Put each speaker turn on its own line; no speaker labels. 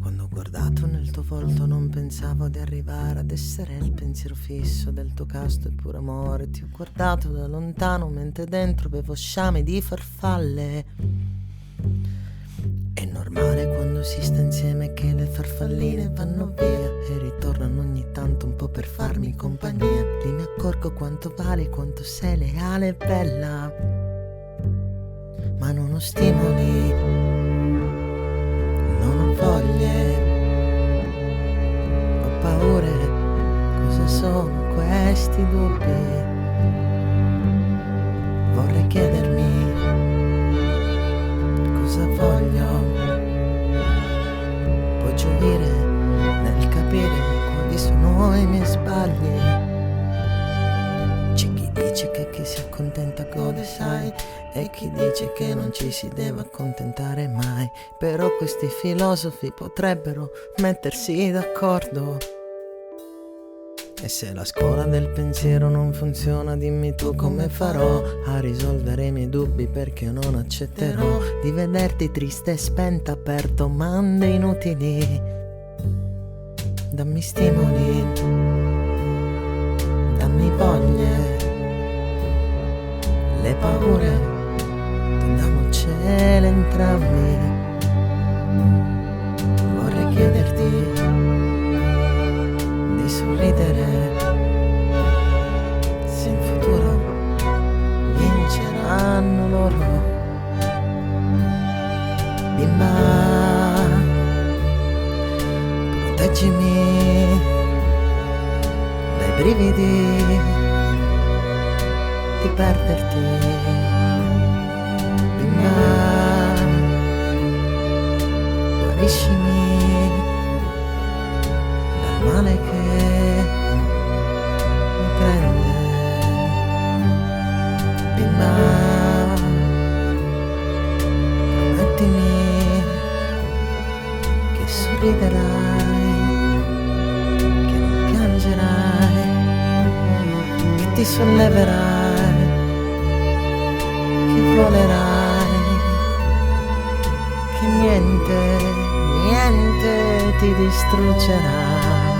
Quando ho guardato nel tuo volto non pensavo di arrivare ad essere il pensiero fisso del tuo casto e puro amore. Ti ho guardato da lontano mentre dentro avevo sciame di farfalle. È normale quando si sta insieme che le farfalline vanno via e ritornano ogni tanto un po' per farmi compagnia. Lì mi accorgo quanto vale, quanto sei leale e bella, ma non ho stimoli, non ho voglie, ho paure. Cosa sono questi dubbi? Vorrei chiedermi cosa voglio. Puoi gioire nel capire quali sono i miei sbagli. C'è chi dice che chi si accontenta gode, sai, e chi dice che non ci si deve accontentare mai. Però questi filosofi potrebbero mettersi d'accordo. E se la scuola del pensiero non funziona, dimmi tu come farò a risolvere i miei dubbi, perché io non accetterò di vederti triste e spenta per domande inutili. Dammi stimoli, dammi voglie, le paure tendiamocele entrambi. Vorrei chiederti di sorridere, se in futuro vinceranno loro. Bimba, proteggimi dai brividi di perderti. Bimba, guariscimi dal male che mi prende. Bimba, promettimi che sorriderai, che non piangerai, che ti solleverai, che volerai, che niente ti distruggerà.